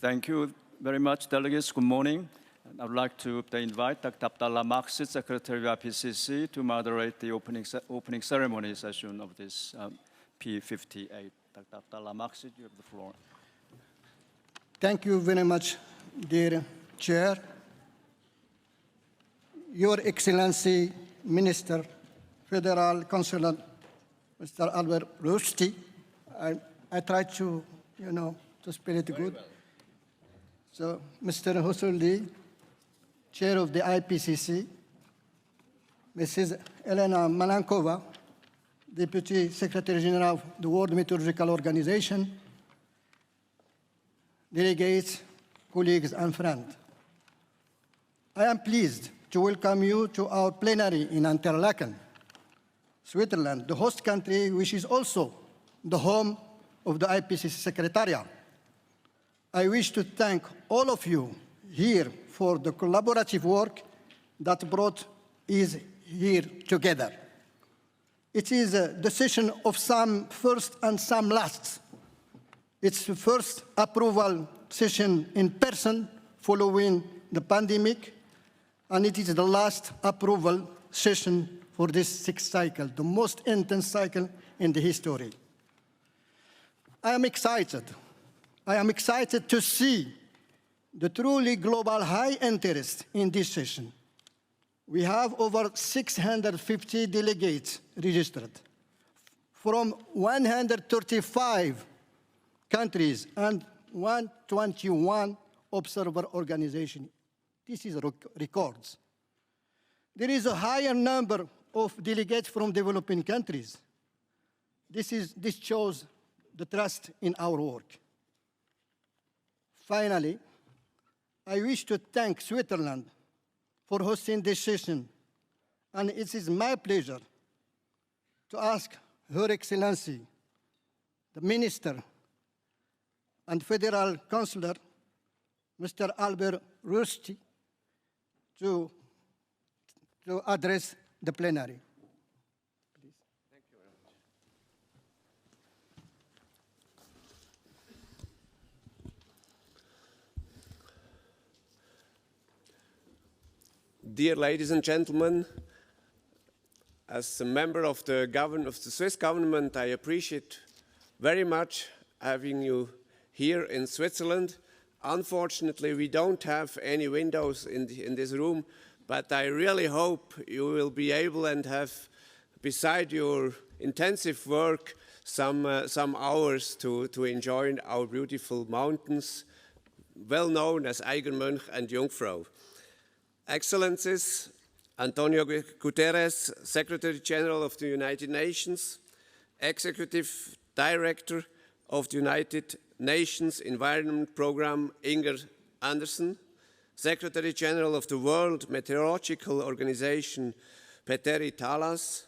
Thank you very much, delegates. Good morning. And I would like to invite Dr. Abdallah Maksid, Secretary of IPCC, to moderate the opening ceremony session of this P58. Dr. Abdallah Maksid, you have the floor. Thank you very much, dear Chair. Your Excellency, Minister, Federal Councilor, Mr. Albert Rusty. I tried to, to spell it good. Well. So, Mr. Husuli, Chair of the IPCC, Mrs. Elena Malankova, Deputy Secretary General of the World Meteorological Organization, delegates, colleagues, and friends. I am pleased to welcome you to our plenary in Interlaken, Switzerland, the host country, which is also the home of the IPCC Secretariat. I wish to thank all of you here for the collaborative work that brought us here together. It is the session of some first and some lasts. It's the first approval session in person following the pandemic, and it is the last approval session for this sixth cycle, the most intense cycle in the history. I am excited. I am excited to see the truly global high interest in this session. We have over 650 delegates registered from 135 countries and 121 observer organizations. This is records. There is a higher number of delegates from developing countries. This shows the trust in our work. Finally, I wish to thank Switzerland for hosting this session, and it is my pleasure to ask Her Excellency, the Minister and Federal Councilor, Mr. Albert Rusty, to address the plenary. Please. Thank you very much. Dear ladies and gentlemen, as a member of the Swiss government, I appreciate very much having you here in Switzerland. Unfortunately, we don't have any windows in this room, but I really hope you will be able and have, beside your intensive work, some hours to enjoy our beautiful mountains, well known as Eigermönch and Jungfrau. Excellencies, Antonio Guterres, Secretary General of the United Nations, Executive Director of the United Nations Environment Programme, Inger Andersen, Secretary General of the World Meteorological Organization, Petteri Talas,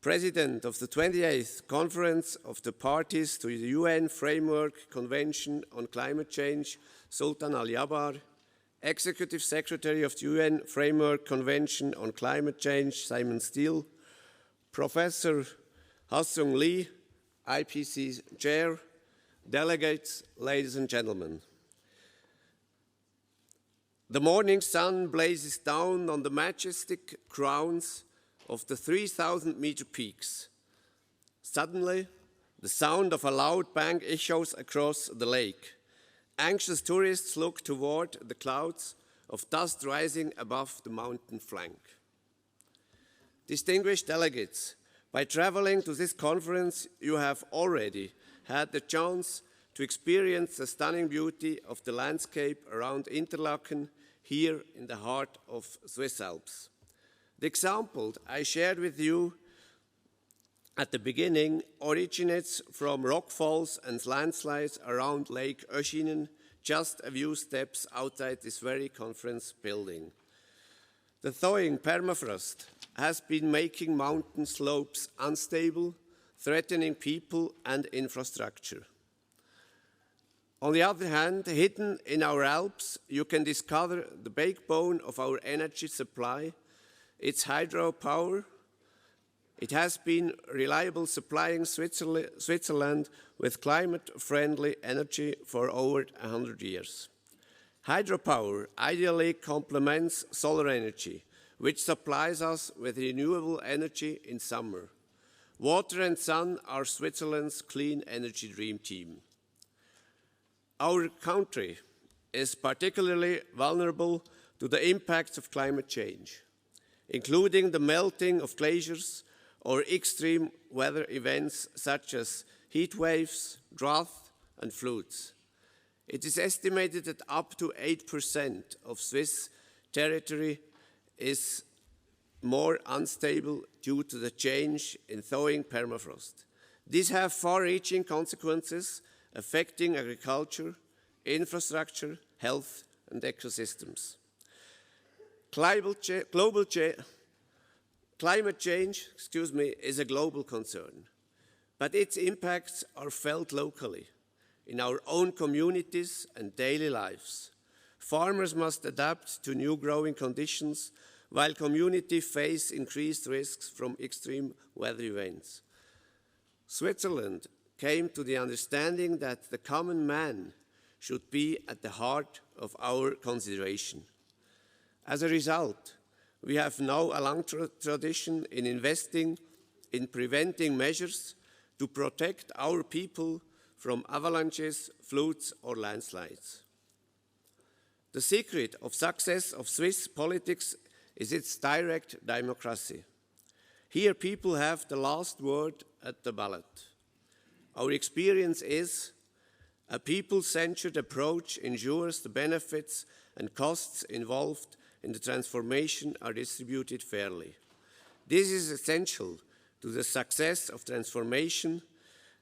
President of the 28th Conference of the Parties to the UN Framework Convention on Climate Change, Sultan Al Jaber, Executive Secretary of the UN Framework Convention on Climate Change, Simon Steele, Professor Ha-Seung Lee, IPCC Chair, delegates, ladies and gentlemen. The morning sun blazes down on the majestic crowns of the 3,000-meter peaks. Suddenly, the sound of a loud bang echoes across the lake. Anxious tourists look toward the clouds of dust rising above the mountain flank. Distinguished delegates, by traveling to this conference, you have already had the chance to experience the stunning beauty of the landscape around Interlaken, here in the heart of Swiss Alps. The example I shared with you at the beginning originates from rockfalls and landslides around Lake Oeschinen, just a few steps outside this very conference building. The thawing permafrost has been making mountain slopes unstable, threatening people and infrastructure. On the other hand, hidden in our Alps, you can discover the backbone of our energy supply, its hydropower, It has been reliably supplying Switzerland with climate-friendly energy for over 100 years. Hydropower ideally complements solar energy, which supplies us with renewable energy in summer. Water and sun are Switzerland's clean energy dream team. Our country is particularly vulnerable to the impacts of climate change, including the melting of glaciers or extreme weather events such as heat waves, drought, and floods. It is estimated that up to 8% of Swiss territory is more unstable due to the change in thawing permafrost. These have far-reaching consequences affecting agriculture, infrastructure, health, and ecosystems. Climate change is a global concern, but its impacts are felt locally, in our own communities and daily lives. Farmers must adapt to new growing conditions, while communities face increased risks from extreme weather events. Switzerland came to the understanding that the common man should be at the heart of our consideration. As a result, we have now a long tradition in investing in preventing measures to protect our people from avalanches, floods, or landslides. The secret of success of Swiss politics is its direct democracy. Here, people have the last word at the ballot. Our experience is a people-centered approach ensures the benefits and costs involved in the transformation are distributed fairly. This is essential to the success of transformation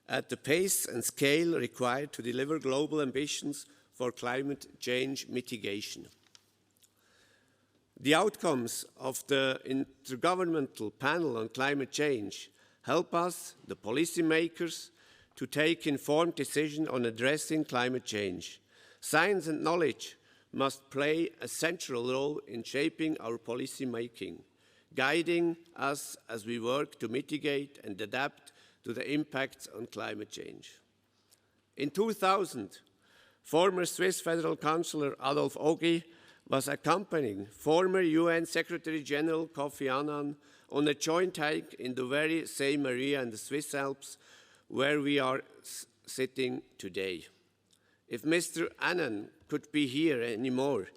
at the pace and scale required to deliver global ambitions for climate change mitigation. The outcomes of the Intergovernmental Panel on Climate Change help us, the policymakers, to take informed decisions on addressing climate change. Science and knowledge must play a central role in shaping our policy making, guiding us as we work to mitigate and adapt to the impacts on climate change. In 2000, former Swiss Federal Councillor Adolf Ogi was accompanying former UN Secretary General Kofi Annan on a joint hike in the very same area in the Swiss Alps where we are sitting today. If Mr. Annan could be here anymore,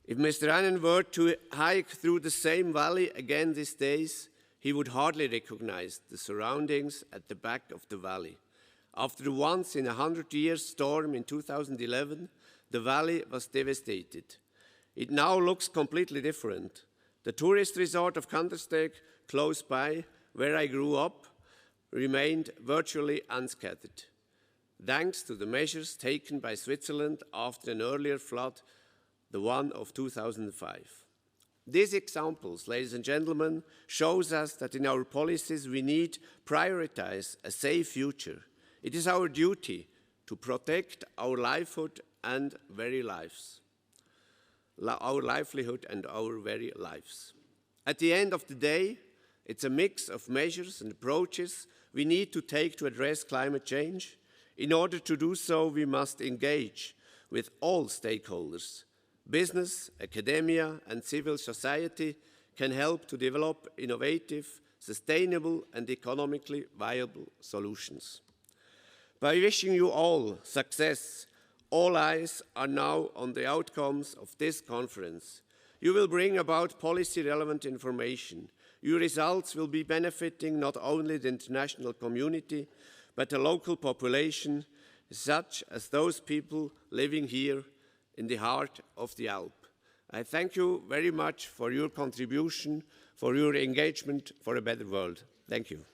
if Mr. Annan were to hike through the same valley again these days, he would hardly recognize the surroundings at the back of the valley. After the once-in-a-100-year storm in 2011, the valley was devastated. It now looks completely different. The tourist resort of Kandersteg, close by, where I grew up, remained virtually unscathed, thanks to the measures taken by Switzerland after an earlier flood, the one of 2005. These examples, ladies and gentlemen, shows us that in our policies we need to prioritize a safe future. It is our duty to protect our livelihood and very lives. At the end of the day, it's a mix of measures and approaches we need to take to address climate change. In order to do so, we must engage with all stakeholders. Business, academia, and civil society can help to develop innovative, sustainable, and economically viable solutions. By wishing you all success, all eyes are now on the outcomes of this conference. You will bring about policy-relevant information. Your results will be benefiting not only the international community, but the local population, such as those people living here in the heart of the Alp. I thank you very much for your contribution, for your engagement for a better world. Thank you.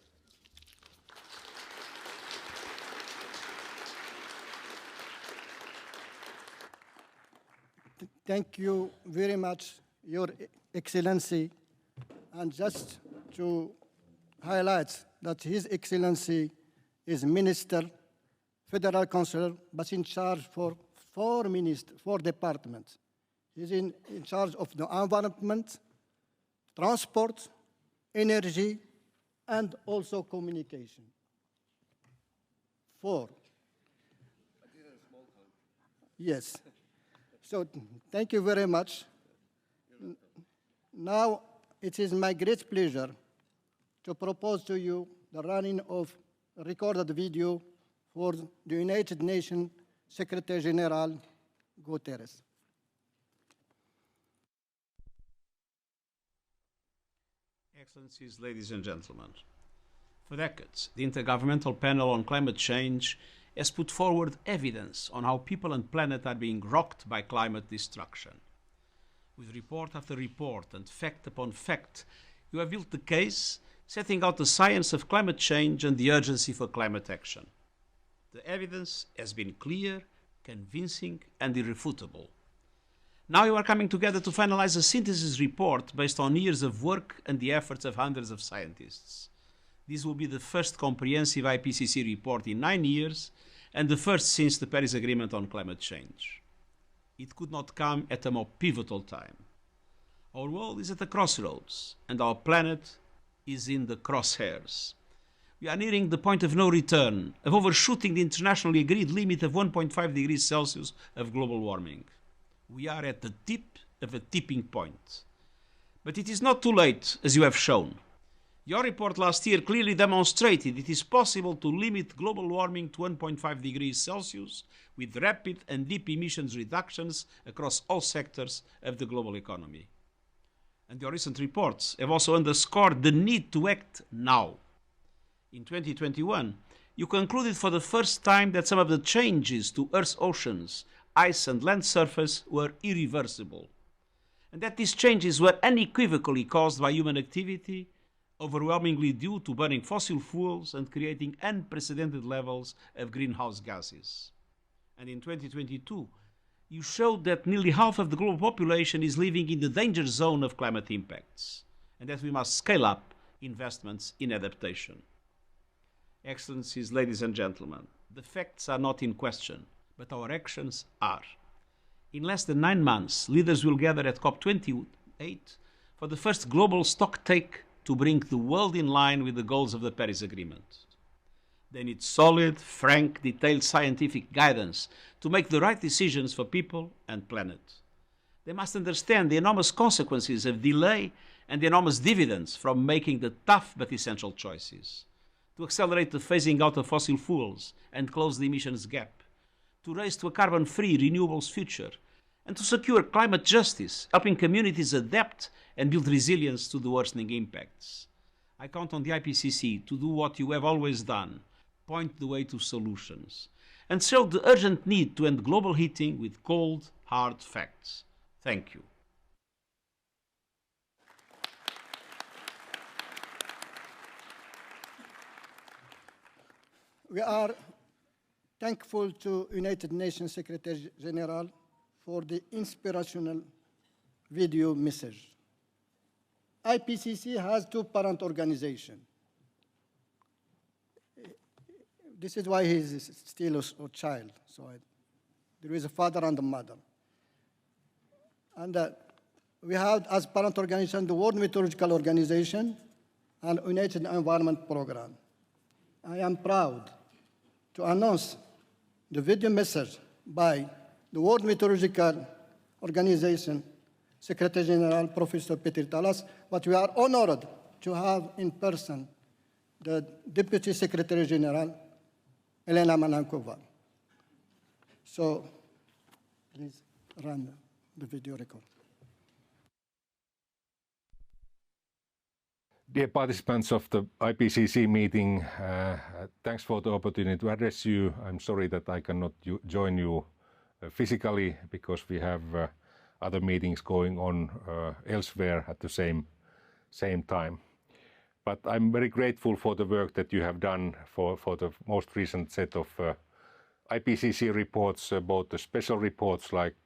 Thank you very much, Your Excellency. And just to highlight that His Excellency is Minister, Federal Councillor, but in charge for four departments. He's in charge of the environment, transport, energy, and also communication. 4. Yes. So thank you very much. Now it is my great pleasure to propose to you the running of a recorded video for the United Nations Secretary General Guterres. Excellencies, ladies and gentlemen, for decades, the Intergovernmental Panel on Climate Change has put forward evidence on how people and planet are being rocked by climate destruction. With report after report and fact upon fact, you have built the case, setting out the science of climate change and the urgency for climate action. The evidence has been clear, convincing, and irrefutable. Now you are coming together to finalize a synthesis report based on years of work and the efforts of hundreds of scientists. This will be the first comprehensive IPCC report in 9 years and the first since the Paris Agreement on climate change. It could not come at a more pivotal time. Our world is at a crossroads and our planet is in the crosshairs. We are nearing the point of no return, of overshooting the internationally agreed limit of 1.5 degrees Celsius of global warming. We are at the tip of a tipping point. But it is not too late, as you have shown. Your report last year clearly demonstrated it is possible to limit global warming to 1.5 degrees Celsius with rapid and deep emissions reductions across all sectors of the global economy. And your recent reports have also underscored the need to act now. In 2021, you concluded for the first time that some of the changes to Earth's oceans, ice and land surface were irreversible, and that these changes were unequivocally caused by human activity, overwhelmingly due to burning fossil fuels and creating unprecedented levels of greenhouse gases. And in 2022, you showed that nearly half of the global population is living in the danger zone of climate impacts, and that we must scale up investments in adaptation. Excellencies, ladies and gentlemen, the facts are not in question, but our actions are. In less than 9 months, leaders will gather at COP28 for the first global stocktake to bring the world in line with the goals of the Paris Agreement. They need solid, frank, detailed scientific guidance to make the right decisions for people and planet. They must understand the enormous consequences of delay and the enormous dividends from making the tough but essential choices. To accelerate the phasing out of fossil fuels and close the emissions gap, to race to a carbon-free renewables future, and to secure climate justice, helping communities adapt and build resilience to the worsening impacts. I count on the IPCC to do what you have always done, point the way to solutions, and show the urgent need to end global heating with cold, hard facts. Thank you. We are thankful to United Nations Secretary General for the inspirational video message. IPCC has 2 parent organizations. This is why he is still a child. So there is a father and a mother. And we have as parent organization the World Meteorological Organization and United Environment Program. I am proud to announce the video message by the World Meteorological Organization Secretary General Professor Petri Talas, but we are honored to have in person the Deputy Secretary General Elena Manankova. So please run the video record. Dear participants of the IPCC meeting, thanks for the opportunity to address you. I'm sorry that I cannot join you physically because we have other meetings going on elsewhere at the same time. But I'm very grateful for the work that you have done for the most recent set of IPCC reports, both the special reports like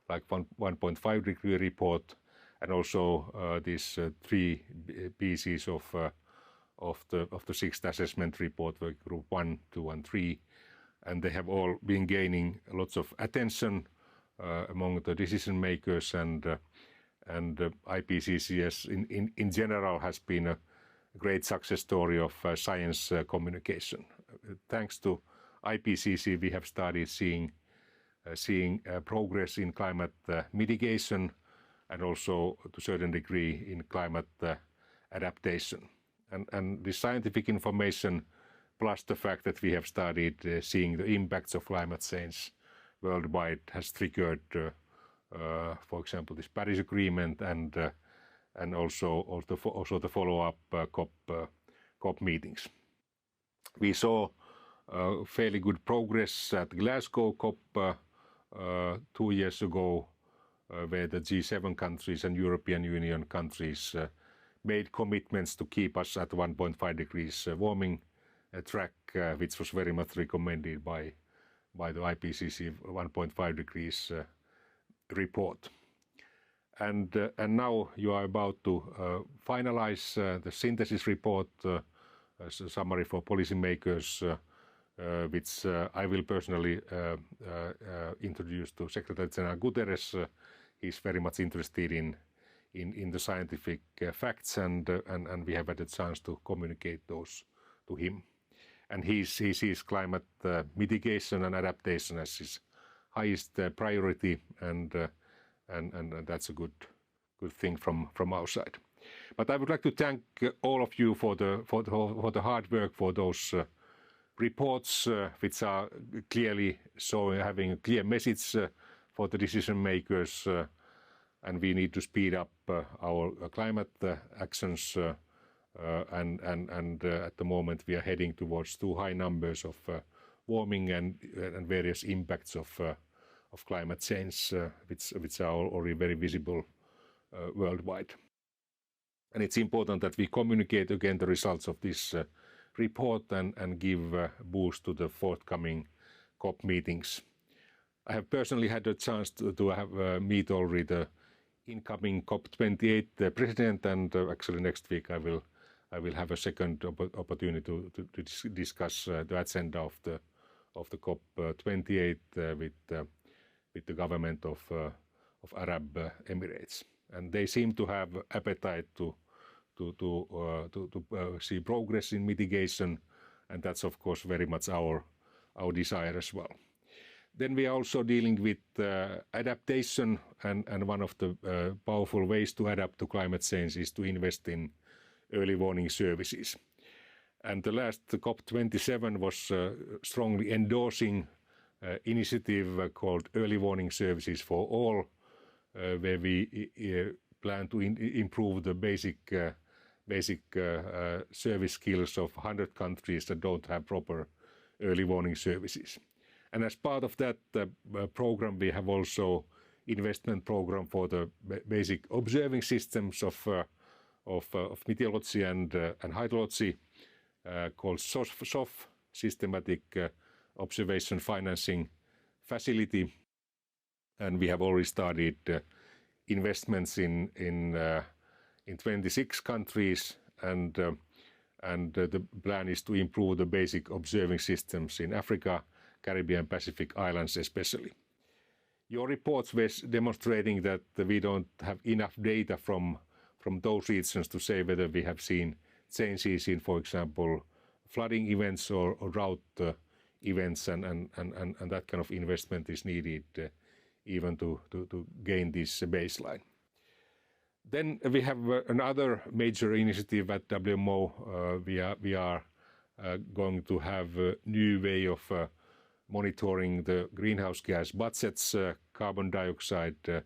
1.5 degree report, and also these 3 pieces of the 6th assessment report, work group 1, 2, and 3, and they have all been gaining lots of attention among the decision makers, and IPCC in general has been a great success story of science communication. Thanks to IPCC, we have started seeing progress in climate mitigation and also to a certain degree in climate adaptation. And the scientific information plus the fact that we have started seeing the impacts of climate change worldwide has triggered, for example, this Paris Agreement and also the follow-up COP meetings. We saw fairly good progress at Glasgow COP 2 years ago, where the G7 countries and European Union countries made commitments to keep us at 1.5 degrees warming track, which was very much recommended by the IPCC 1.5 degrees report. And now you are about to finalize the synthesis report as a summary for policymakers, which I will personally introduce to Secretary General Guterres. He's very much interested in the scientific facts, and we have had a chance to communicate those to him. And he sees climate mitigation and adaptation as his highest priority, and that's a good thing from our side. But I would like to thank all of you for the hard work, for those reports which are clearly having a clear message for the decision makers, and we need to speed up our climate actions. And at the moment we are heading towards too high numbers of warming and various impacts of climate change, which are already very visible worldwide. And it's important that we communicate again the results of this report and give a boost to the forthcoming COP meetings. I have personally had a chance to have meet already the incoming COP28 president, and actually next week I will have a second opportunity to discuss the agenda of the COP28 with the government of Arab Emirates, and they seem to have appetite to see progress in mitigation, and that's of course very much our desire as well. Then we are also dealing with adaptation, and one of the powerful ways to adapt to climate change is to invest in early warning services. And the last COP27 was strongly endorsing initiative called Early Warning Services for All, where we plan to improve the basic service skills of 100 countries that don't have proper early warning services. And as part of that program, we have also investment program for the basic observing systems of meteorology and hydrology, called SOF, Systematic Observation Financing Facility, and we have already started investments in 26 countries, and the plan is to improve the basic observing systems in Africa, Caribbean, Pacific Islands especially. Your reports were demonstrating that we don't have enough data from those regions to say whether we have seen changes in, for example, flooding events or drought events, and that kind of investment is needed even to gain this baseline. Then we have another major initiative at WMO. We are going to have a new way of monitoring the greenhouse gas budgets, carbon dioxide,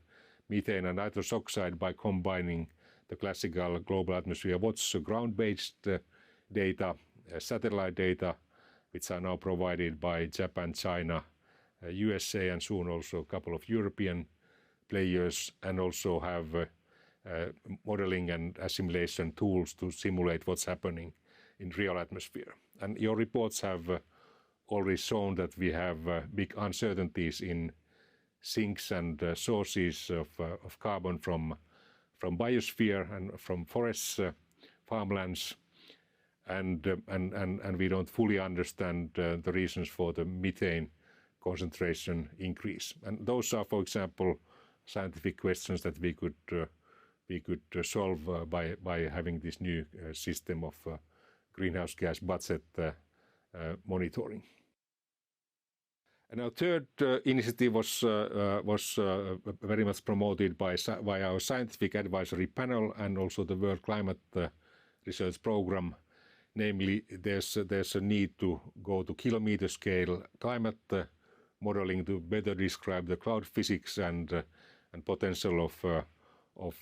methane and nitrous oxide, by combining the classical global atmosphere watch ground-based data, satellite data, which are now provided by Japan, China, USA, and soon also a couple of European players, and also have modeling and assimilation tools to simulate what's happening in real atmosphere. And your reports have already shown that we have big uncertainties in sinks and sources of carbon from biosphere and from forests, farmlands, and we don't fully understand the reasons for the methane concentration increase. And those are, for example, scientific questions that we solve by having this new system of greenhouse gas budget monitoring. And our third initiative was very much promoted by our scientific advisory panel and also the World Climate Research Program. Namely, there's a need to go to kilometer scale climate modeling to better describe the cloud physics and potential of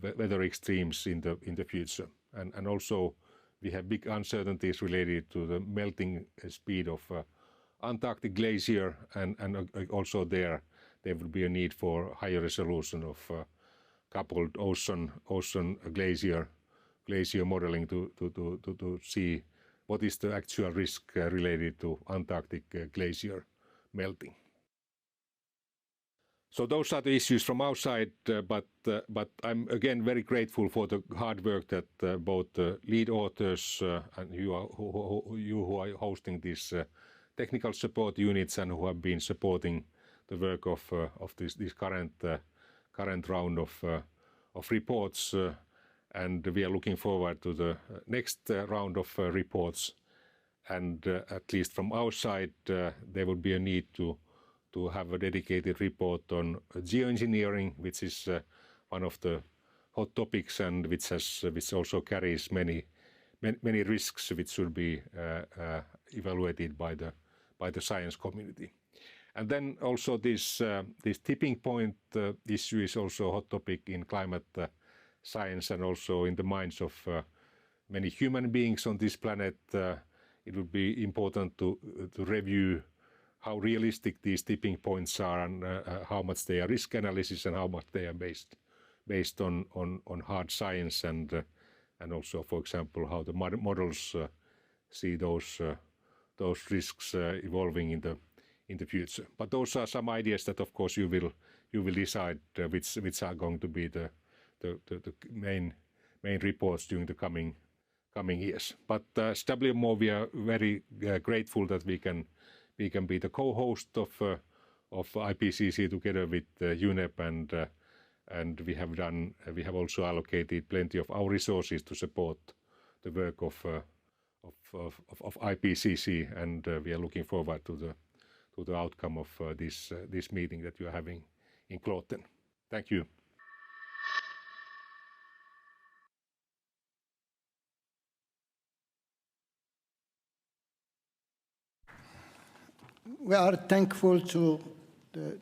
weather extremes in the future. And also we have big uncertainties related to the melting speed of Antarctic glacier, and also there will be a need for higher resolution of coupled ocean glacier modeling to see what is the actual risk related to Antarctic glacier melting. So those are the issues from our side, but I'm again very grateful for the hard work that both the lead authors and you who are hosting these technical support units and who have been supporting the work of this current round of reports, and we are looking forward to the next round of reports. And at least from our side, there would be a need to have a dedicated report on geoengineering, which is one of the hot topics and which also carries many risks which should be evaluated by the science community. And then also this tipping point issue is also a hot topic in climate science and also in the minds of many human beings on this planet. It would be important to review how realistic these tipping points are and how much they are risk analysis and how much they are based on hard science and also, for example, how the models see those risks evolving in the future. But those are some ideas that, of course, you will decide which are going to be the main reports during the coming years. But as WMO, we are very grateful that we can be the co-host of IPCC together with UNEP, and we have also allocated plenty of our resources to support the work of IPCC, and we are looking forward to the outcome of this meeting that you are having in Kloten. Thank you. We are thankful to the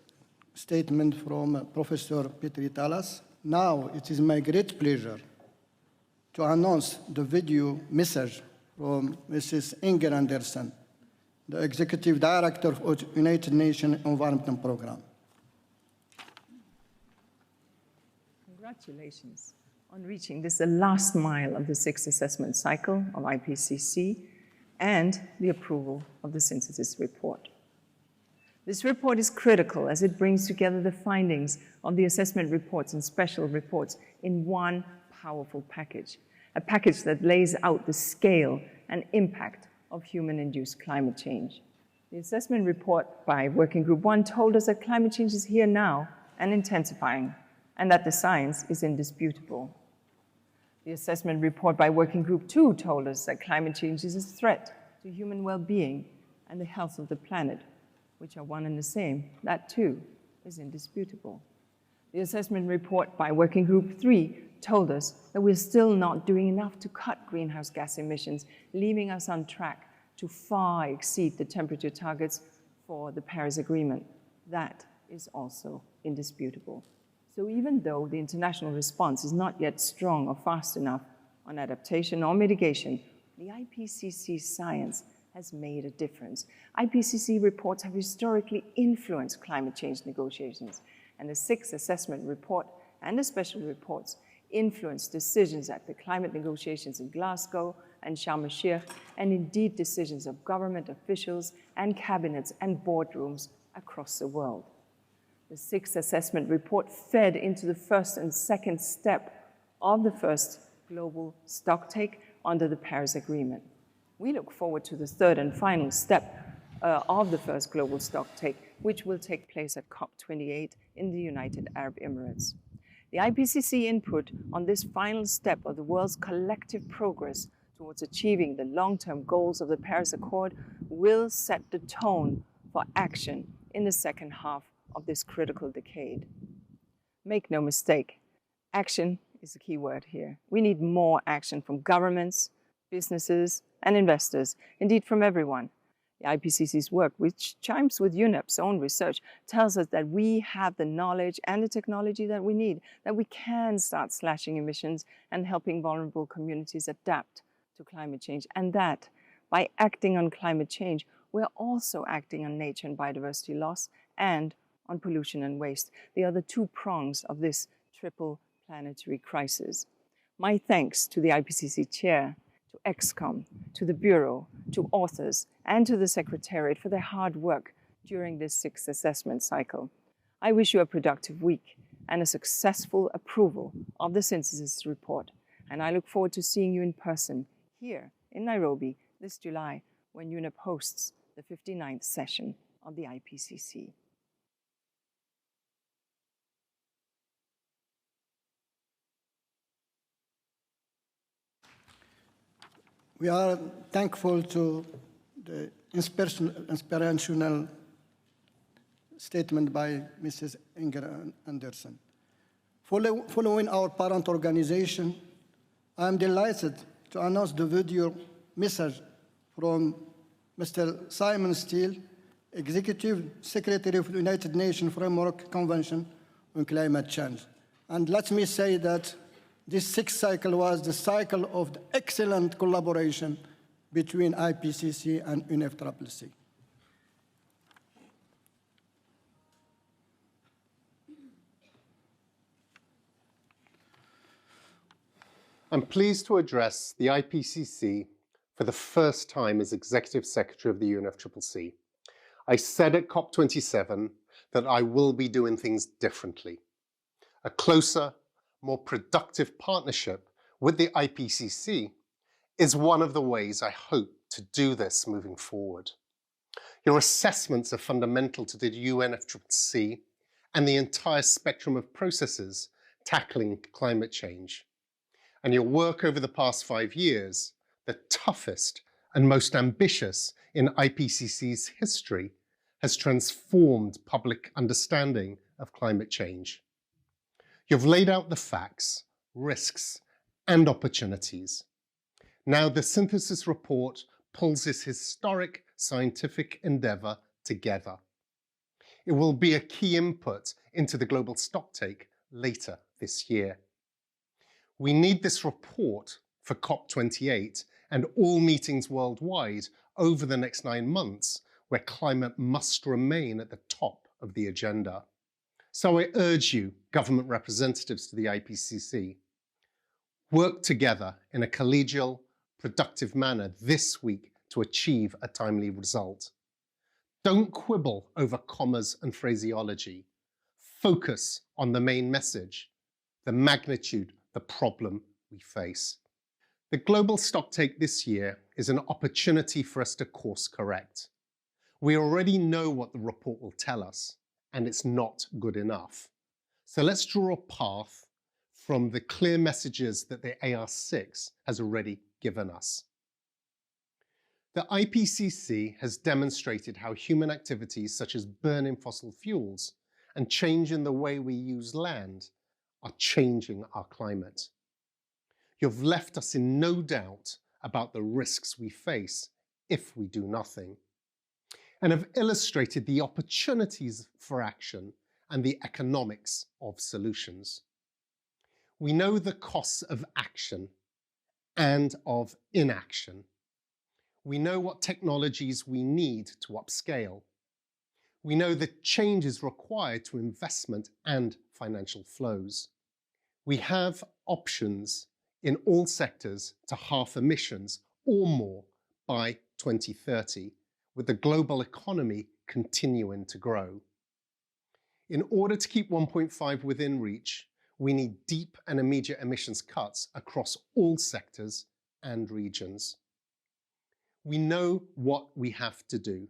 statement from Professor Petri Talas. Now it is my great pleasure to announce the video message from Mrs. Inger Andersen, the Executive Director of the United Nations Environment Programme. Congratulations on reaching this the last mile of the sixth assessment cycle of IPCC and the approval of the synthesis report. This report is critical as it brings together the findings of the assessment reports and special reports in one powerful package, a package that lays out the scale and impact of human-induced climate change. The assessment report by Working Group 1 told us that climate change is here now and intensifying, and that the science is indisputable. The assessment report by Working Group 2 told us that climate change is a threat to human well-being and the health of the planet, which are one and the same. That too is indisputable. The assessment report by Working Group 3 told us that we're still not doing enough to cut greenhouse gas emissions, leaving us on track to far exceed the temperature targets for the Paris Agreement. That is also indisputable. So even though the international response is not yet strong or fast enough on adaptation or mitigation, the IPCC science has made a difference. IPCC reports have historically influenced climate change negotiations, and the sixth assessment report and the special reports influenced decisions at the climate negotiations in Glasgow and Sharm el-Sheikh, and indeed decisions of government officials and cabinets and boardrooms across the world. The sixth assessment report fed into the first and second step of the first global stocktake under the Paris Agreement. We look forward to the third and final step of the first global stocktake, which will take place at COP28 in the United Arab Emirates. The IPCC input on this final step of the world's collective progress towards achieving the long-term goals of the Paris Accord will set the tone for action in the second half of this critical decade. Make no mistake, action is the key word here. We need more action from governments, businesses, and investors, indeed from everyone. The IPCC's work, which chimes with UNEP's own research, tells us that we have the knowledge and the technology that we need, that we can start slashing emissions and helping vulnerable communities adapt to climate change, and that by acting on climate change, we're also acting on nature and biodiversity loss and on pollution and waste. The other two prongs of this triple planetary crisis. My thanks to the IPCC chair, to ExCom, to the Bureau, to authors, and to the Secretariat for their hard work during this sixth assessment cycle. I wish you a productive week and a successful approval of the synthesis report. And I look forward to seeing you in person here in Nairobi this July when UNEP hosts the 59th session of the IPCC. We are thankful to the inspirational statement by Mrs. Inger Anderson. Following our parent organization, I am delighted to announce the video message from Mr. Simon Steele, Executive Secretary of the United Nations Framework Convention on Climate Change. And let me say that this sixth cycle was the cycle of the excellent collaboration between IPCC and UNFCCC. I'm pleased to address the IPCC for the first time as Executive Secretary of the UNFCCC. I said at COP27 that I will be doing things differently. A closer, more productive partnership with the IPCC is one of the ways I hope to do this moving forward. Your assessments are fundamental to the UNFCCC and the entire spectrum of processes tackling climate change. And your work over the past 5 years, the toughest and most ambitious in IPCC's history, has transformed public understanding of climate change. You've laid out the facts, risks, and opportunities. Now the synthesis report pulls this historic scientific endeavor together. It will be a key input into the global stocktake later this year. We need this report for COP28 and all meetings worldwide over the next 9 months, where climate must remain at the top of the agenda. So I urge you, government representatives to the IPCC, work together in a collegial, productive manner this week to achieve a timely result. Don't quibble over commas and phraseology. Focus on the main message, the magnitude, the problem we face. The global stocktake this year is an opportunity for us to course correct. We already know what the report will tell us, and it's not good enough. So let's draw a path from the clear messages that the AR6 has already given us. The IPCC has demonstrated how human activities such as burning fossil fuels and change in the way we use land are changing our climate. You've left us in no doubt about the risks we face if we do nothing, and have illustrated the opportunities for action and the economics of solutions. We know the costs of action and of inaction. We know what technologies we need to upscale. We know the changes required to investment and financial flows. We have options in all sectors to halve emissions or more by 2030, with the global economy continuing to grow. In order to keep 1.5 within reach, we need deep and immediate emissions cuts across all sectors and regions. We know what we have to do.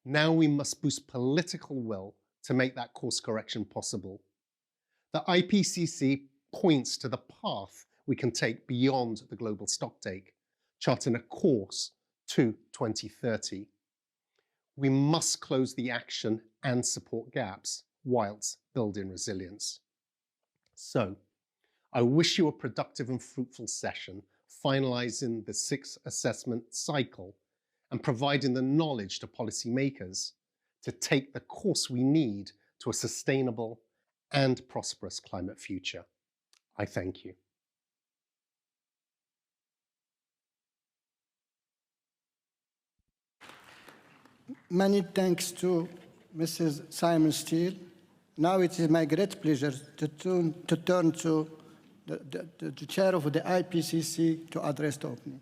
Now we must boost political will to make that course correction possible. the IPCC points to the path we can take beyond the global stocktake, charting a course to 2030. We must close the action and support gaps whilst building resilience. So, I wish you a productive and fruitful session, finalising the 6th assessment cycle and providing the knowledge to policymakers to take the course we need to a sustainable and prosperous climate future. I thank you. Many thanks to Mrs. Simon Steele. Now it is my great pleasure to turn to the chair of the IPCC to address the opening.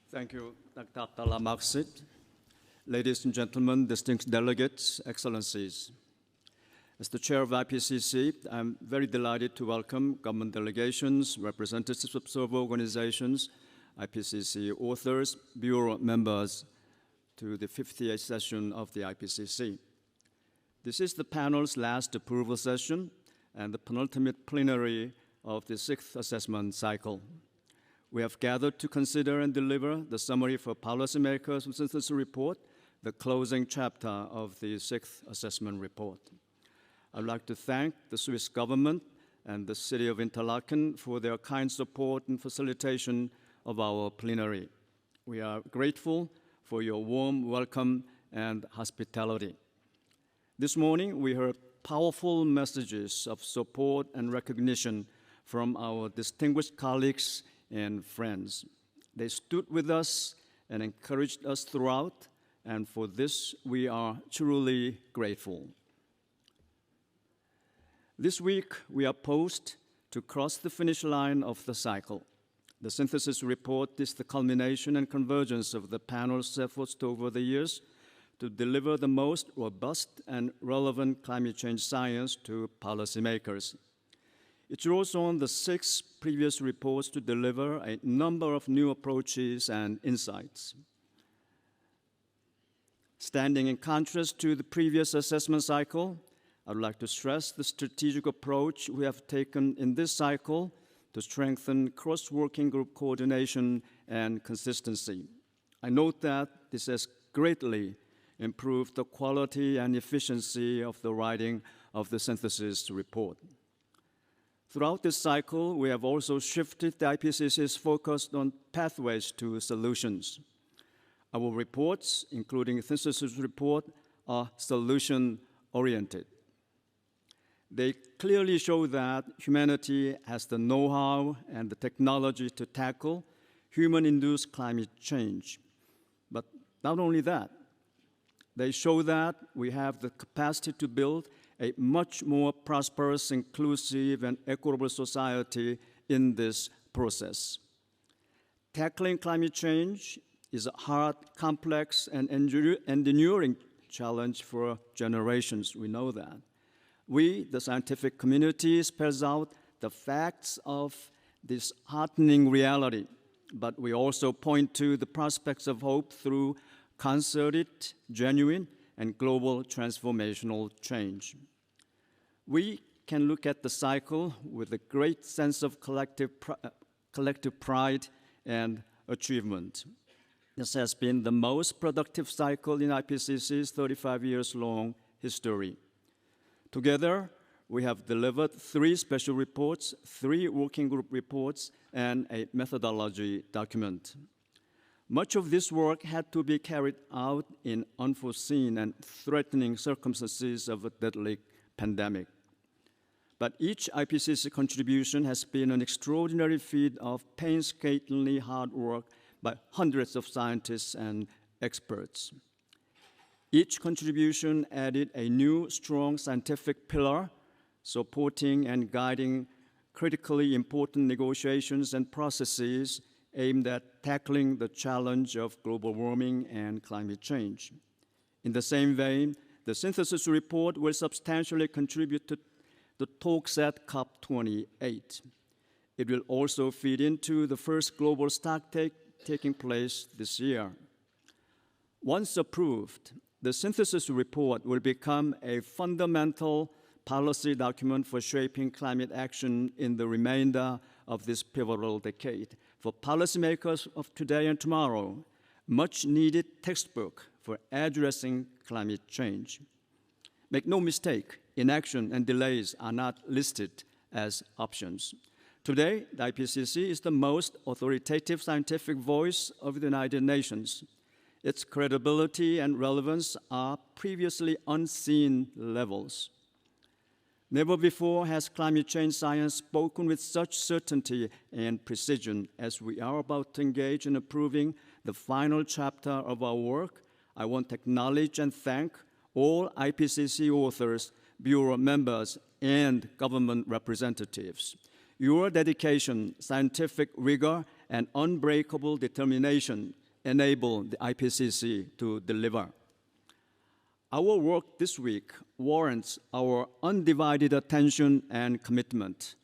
Thank you, Dr. Abdallah Maqsid. Ladies and gentlemen, distinguished delegates, excellencies. As the chair of IPCC, I'm very delighted to welcome government delegations, representatives of observer organizations, IPCC authors, bureau members to the 58th session of the IPCC. This is the panel's last approval session and the penultimate plenary of the 6th assessment cycle. We have gathered to consider and deliver the summary for policymakers' synthesis report, the closing chapter of the 6th assessment report. I'd like to thank the Swiss government and the city of Interlaken for their kind support and facilitation of our plenary. We are grateful for your warm welcome and hospitality. This morning, we heard powerful messages of support and recognition from our distinguished colleagues and friends. They stood with us and encouraged us throughout, and for this, we are truly grateful. This week, we are poised to cross the finish line of the cycle. The synthesis report is the culmination and convergence of the panel's efforts over the years to deliver the most robust and relevant climate change science to policymakers. It draws on the 6 previous reports to deliver a number of new approaches and insights. Standing in contrast to the previous assessment cycle, I would like to stress the strategic approach we have taken in this cycle to strengthen cross-working group coordination and consistency. I note that this has greatly improved the quality and efficiency of the writing of the synthesis report. Throughout this cycle, we have also shifted the IPCC's focus on pathways to solutions. Our reports, including the synthesis report, are solution-oriented. They clearly show that humanity has the know-how and the technology to tackle human-induced climate change. But not only that, they show that we have the capacity to build a much more prosperous, inclusive, and equitable society in this process. Tackling climate change is a hard, complex, and enduring challenge for generations. We know that. We, the scientific community, spells out the facts of this heartening reality, but we also point to the prospects of hope through concerted, genuine, and global transformational change. We can look at the cycle with a great sense of collective pride and achievement. This has been the most productive cycle in IPCC's 35 years long history. Together, we have delivered 3 special reports, 3 working group reports, and a methodology document. Much of this work had to be carried out in unforeseen and threatening circumstances of a deadly pandemic. But each IPCC contribution has been an extraordinary feat of painstakingly hard work by hundreds of scientists and experts. Each contribution added a new, strong scientific pillar, supporting and guiding critically important negotiations and processes aimed at tackling the challenge of global warming and climate change. In the same vein, the synthesis report will substantially contribute to the talks at COP28. It will also feed into the first global stocktake taking place this year. Once approved, the synthesis report will become a fundamental policy document for shaping climate action in the remainder of this pivotal decade. For policymakers of today and tomorrow, much needed textbook for addressing climate change. Make no mistake, inaction and delays are not listed as options. Today, the IPCC is the most authoritative scientific voice of the United Nations. Its credibility and relevance are previously unseen levels. Never before has climate change science spoken with such certainty and precision as we are about to engage in approving the final chapter of our work. I want to acknowledge and thank all IPCC authors, Bureau members, and government representatives. Your dedication, scientific rigor, and unbreakable determination enable the IPCC to deliver. Our work this week warrants our undivided attention and commitment.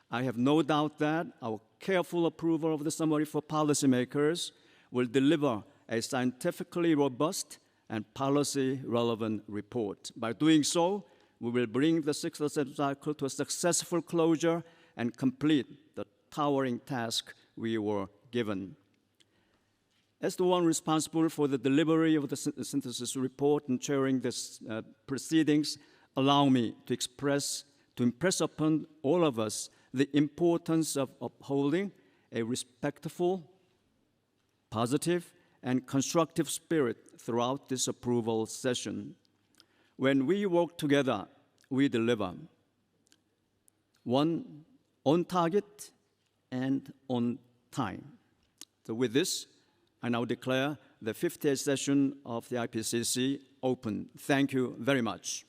I have no doubt that our careful approval of the summary for policymakers will deliver a scientifically robust and policy-relevant report. By doing so, we will bring the sixth assessment cycle to a successful closure and complete the towering task we were given. As the one responsible for the delivery of the synthesis report and chairing this proceedings, allow me to impress upon all of us the importance of upholding a respectful, positive, and constructive spirit throughout this approval session. When we work together, we deliver. One, on target and on time. So with this, I now declare the 50th session of the IPCC open. Thank you very much.